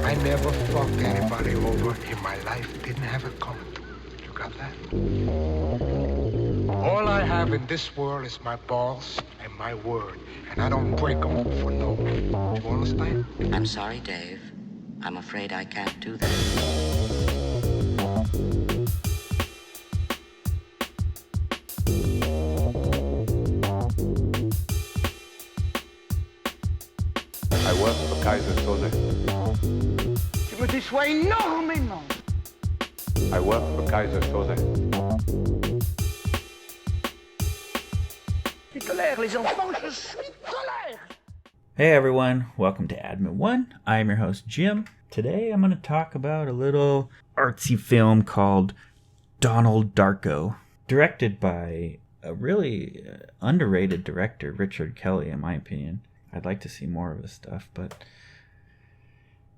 I never fucked anybody over in my life. Didn't have it coming. You got that? All I have in this world is my balls and my word. And I don't break them for no one. You understand? I'm sorry, Dave. I'm afraid I can't do that. I work for Kaiser Soze. Tu me déçois énormément. I work for Kaiser Soze. Je suis colère, les enfants, je suis colère. Hey everyone, welcome to Admin 1. I'm your host Jim. Today I'm going to talk about a little artsy film called Donald Darko, directed by a really underrated director, Richard Kelly, in my opinion. I'd like to see more of his stuff, but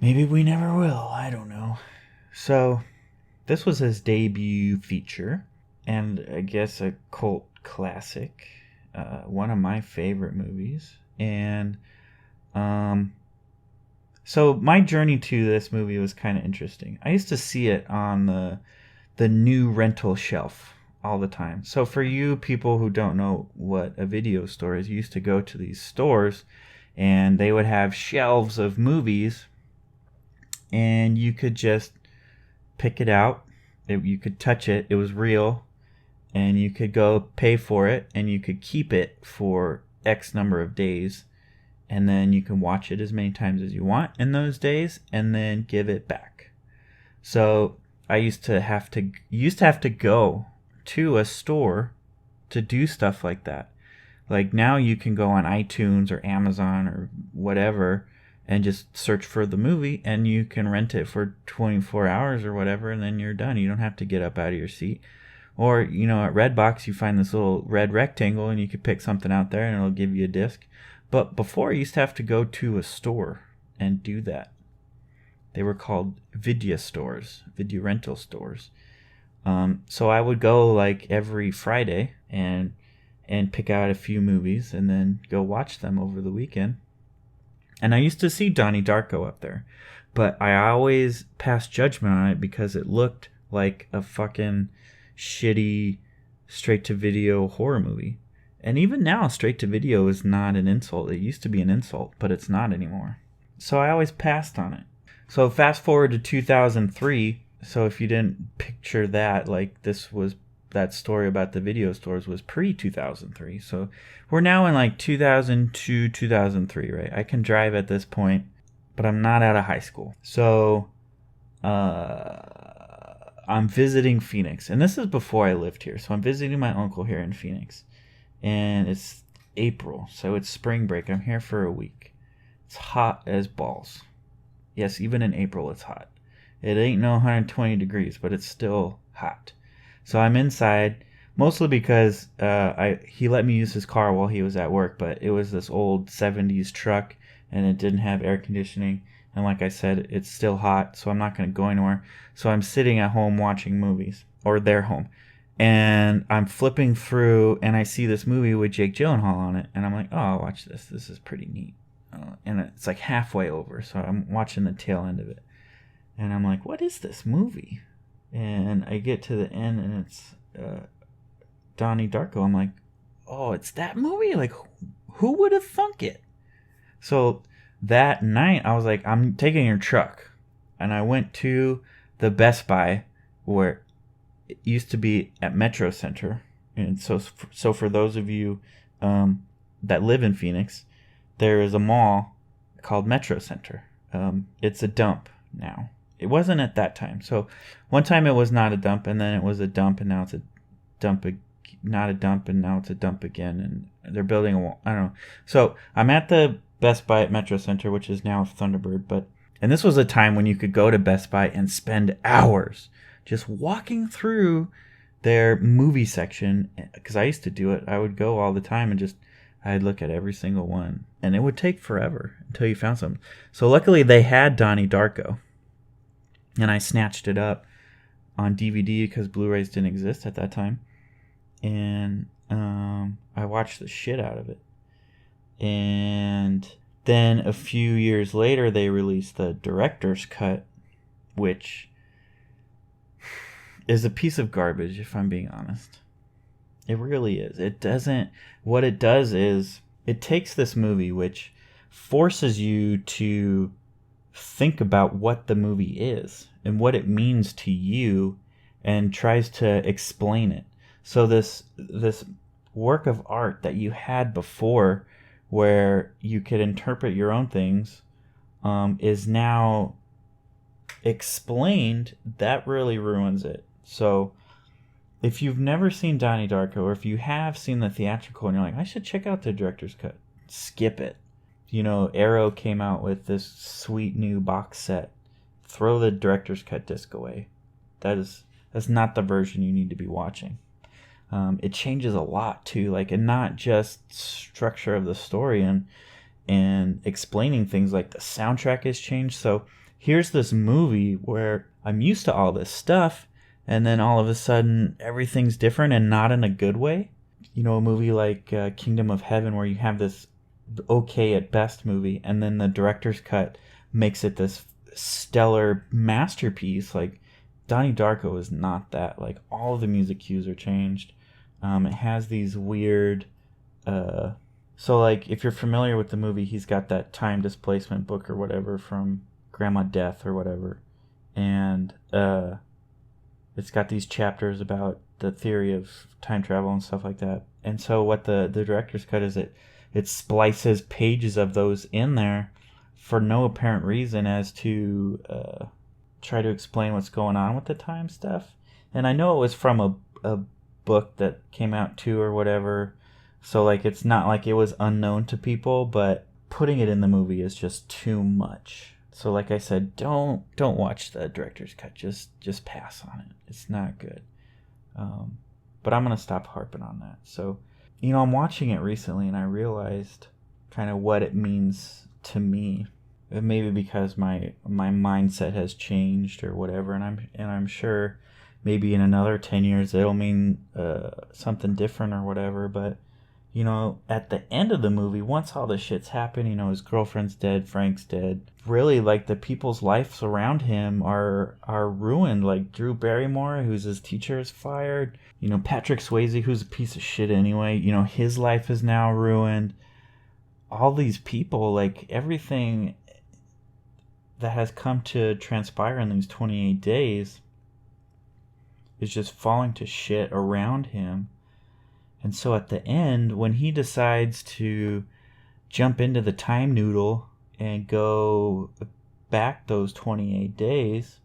maybe we never will. I don't know. So, this was his debut feature, and I guess a cult classic. One of my favorite movies. And so my journey to this movie was kind of interesting. I used to see it on the new rental shelf all the time. So for you people who don't know what a video store is, you used to go to these stores and they would have shelves of movies and you could just pick it out. You could touch it. It was real. And you could go pay for it and you could keep it for X number of days. And then you can watch it as many times as you want in those days and then give it back. So I used to have to go to a store to do stuff like that. Like now you can go on iTunes or Amazon or whatever and just search for the movie and you can rent it for 24 hours or whatever and then you're done. You don't have to get up out of your seat. Or, at Redbox you find this little red rectangle and you could pick something out there and it'll give you a disc. But before, you used to have to go to a store and do that. They were called video stores, video rental stores. So I would go like every Friday and pick out a few movies and then go watch them over the weekend. And I used to see Donnie Darko up there. But I always passed judgment on it because it looked like a fucking shitty straight-to-video horror movie. And even now, straight-to-video is not an insult. It used to be an insult, but it's not anymore. So I always passed on it. So fast forward to 2003. So if you didn't picture that, like that story about the video stores was pre-2003. So we're now in like 2002, 2003, right? I can drive at this point, but I'm not out of high school. So I'm visiting Phoenix. And this is before I lived here. So I'm visiting my uncle here in Phoenix. And it's April, so it's spring break. I'm here for a week. It's hot as balls. Yes, even in April it's hot. It ain't no 120 degrees, but it's still hot. So I'm inside, mostly because he let me use his car while he was at work, but it was this old 70s truck, and it didn't have air conditioning. And like I said, it's still hot, so I'm not going to go anywhere. So I'm sitting at home watching movies, or their home. And I'm flipping through and I see this movie with Jake Gyllenhaal on it. And I'm like, oh, I'll watch this. This is pretty neat. And it's like halfway over. So I'm watching the tail end of it. And I'm like, what is this movie? And I get to the end and it's Donnie Darko. I'm like, oh, it's that movie? Like, who would have thunk it? So that night I was like, I'm taking your truck. And I went to the Best Buy where it used to be at Metro Center. And so for those of you that live in Phoenix, there is a mall called Metro Center. It's a dump now. It wasn't at that time. So one time it was not a dump, and then it was a dump, and now it's a dump, not a dump, and now it's a dump again. And they're building a wall. I don't know. So I'm at the Best Buy at Metro Center, which is now Thunderbird. And this was a time when you could go to Best Buy and spend hours just walking through their movie section, because I used to do it. I would go all the time and I'd look at every single one. And it would take forever until you found something. So luckily they had Donnie Darko. And I snatched it up on DVD because Blu-rays didn't exist at that time. And I watched the shit out of it. And Then a few years later, they released the director's cut, which is a piece of garbage, if I'm being honest. It really is. What it does is it takes this movie, which forces you to think about what the movie is and what it means to you, and tries to explain it. So this work of art that you had before, where you could interpret your own things, is now explained. That really ruins it. So if you've never seen Donnie Darko, or if you have seen the theatrical and you're like, I should check out the director's cut, skip it. Arrow came out with this sweet new box set. Throw the director's cut disc away. That's not the version you need to be watching. It changes a lot too, and not just structure of the story and explaining things, like the soundtrack has changed. So here's this movie where I'm used to all this stuff, and then all of a sudden everything's different, and not in a good way. A movie like Kingdom of Heaven, where you have this okay at best movie, and then the director's cut makes it this stellar masterpiece. Donnie Darko is not that. All of the music cues are changed. It has these weird if you're familiar with the movie, he's got that time displacement book or whatever from Grandma Death or whatever, and it's got these chapters about the theory of time travel and stuff like that. And so what the director's cut is, it splices pages of those in there for no apparent reason, as to try to explain what's going on with the time stuff. And I know it was from a book that came out too or whatever, so it's not like it was unknown to people, but putting it in the movie is just too much. So like I said, don't watch the director's cut. Just pass on it. It's not good. But I'm gonna stop harping on that. So I'm watching it recently, and I realized kind of what it means to me. Maybe because my mindset has changed or whatever, and I'm sure maybe in another 10 years it'll mean something different or whatever. But at the end of the movie, once all this shit's happened, his girlfriend's dead, Frank's dead, really, the people's lives around him are ruined. Drew Barrymore, who's his teacher, is fired. Patrick Swayze, who's a piece of shit anyway, his life is now ruined. All these people, everything that has come to transpire in these 28 days is just falling to shit around him. And so at the end, when he decides to jump into the time noodle and go back those 28 days,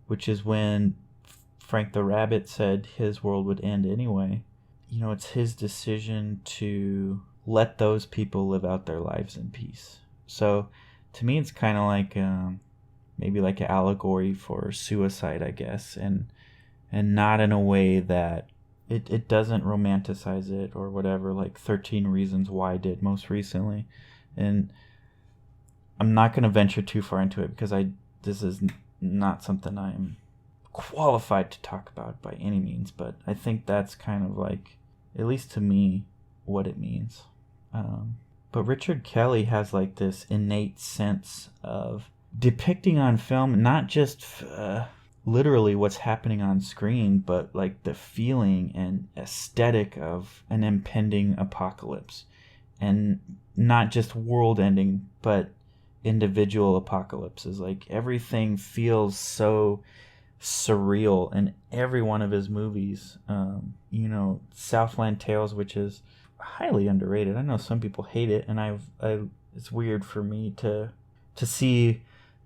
which is when Frank the Rabbit said his world would end anyway, it's his decision to let those people live out their lives in peace. So to me, it's kind of maybe an allegory for suicide, I guess, and not in a way that it doesn't romanticize it or whatever, 13 Reasons Why did most recently. And I'm not going to venture too far into it, because this is not something I'm qualified to talk about by any means, but I think that's kind of at least to me, what it means. But Richard Kelly has this innate sense of depicting on film not just literally what's happening on screen, but the feeling and aesthetic of an impending apocalypse, and not just world ending, but individual apocalypses. Everything feels so surreal in every one of his movies. Southland Tales, which is highly underrated. I know some people hate it, and it's weird for me to see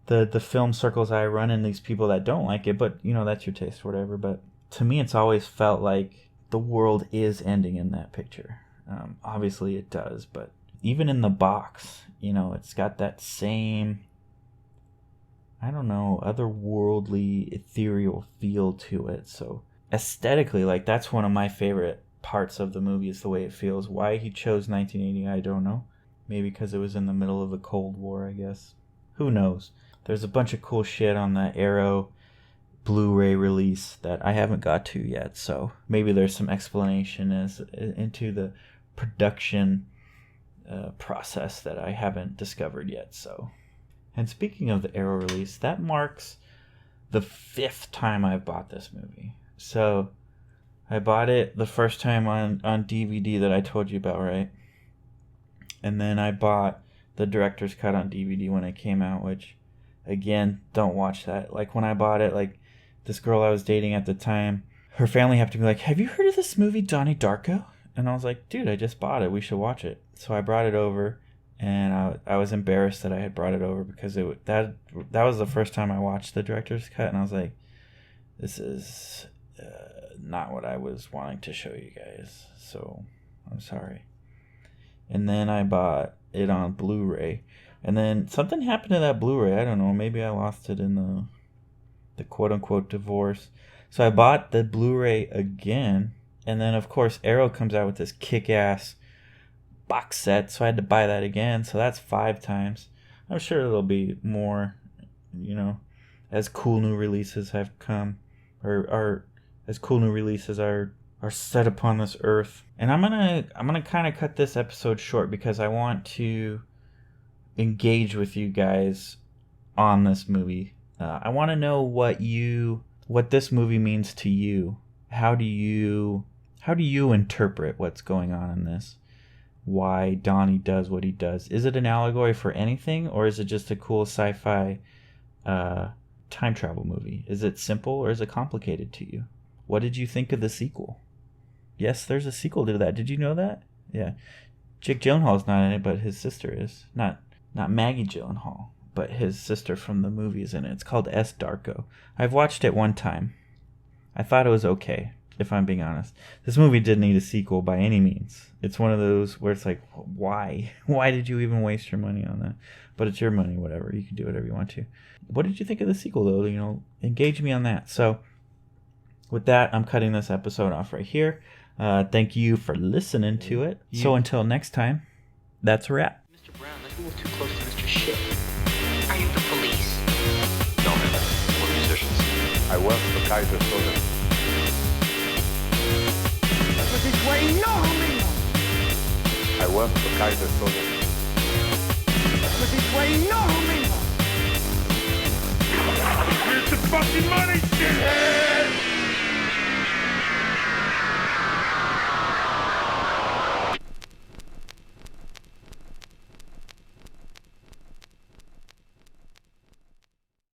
the film circles I run in, these people that don't like it, but that's your taste or whatever. But to me, it's always felt like the world is ending in that picture. Obviously it does, but even in the box, it's got that same, I don't know, otherworldly, ethereal feel to it. So aesthetically, that's one of my favorite parts of the movie, is the way it feels. Why he chose 1980, I don't know. Maybe because it was in the middle of the Cold War, I guess. Who knows? There's a bunch of cool shit on the Arrow Blu-ray release that I haven't got to yet, so maybe there's some explanation into the production process that I haven't discovered yet. So, and speaking of the Arrow release, that marks the 5th time I've bought this movie. So I bought it the first time on DVD that I told you about, right? And then I bought the director's cut on DVD when it came out, which, again, don't watch that. Like, when I bought it, like, this girl I was dating at the time, her family had to be like, have you heard of this movie, Donnie Darko? And I was like, dude, I just bought it. We should watch it. So I brought it over, and I was embarrassed that I had brought it over because that was the first time I watched the director's cut, and I was like, this is not what I was wanting to show you guys. So I'm sorry. And then I bought it on Blu-ray, and then something happened to that Blu-ray. I don't know. Maybe I lost it in the quote-unquote divorce. So I bought the Blu-ray again, and then, of course, Arrow comes out with this kick-ass box set, so I had to buy that again. So that's 5 times. I'm sure there'll be more, as cool new releases have come, or as cool new releases are set upon this earth. And I'm gonna kind of cut this episode short because I want to engage with you guys on this movie. I want to know what this movie means to you. How do you interpret what's going on in this? Why Donnie does what he does? Is it an allegory for anything, or is it just a cool sci-fi time travel movie? Is it simple or is it complicated to you? What did you think of the sequel? Yes, there's a sequel to that. Did you know that? Yeah. Jake Gyllenhaal's not in it, but his sister is. Not Maggie Gyllenhaal, but his sister from the movie is in it. It's called S. Darko. I've watched it one time. I thought it was okay, if I'm being honest. This movie didn't need a sequel by any means. It's one of those where it's like, why? Why did you even waste your money on that? But it's your money, whatever. You can do whatever you want to. What did you think of the sequel, though? Engage me on that. So, with that, I'm cutting this episode off right here. Thank you for listening to it. So until next time, that's a wrap. Mr. Brown, that's a little too close to Mr. Shit. Are you the police? No, man. We're musicians. I work for Kaiser Soze. Je me suis énormément. I work for Kaiser Soze. Je me suis énormément. Here's the fucking money, shithead!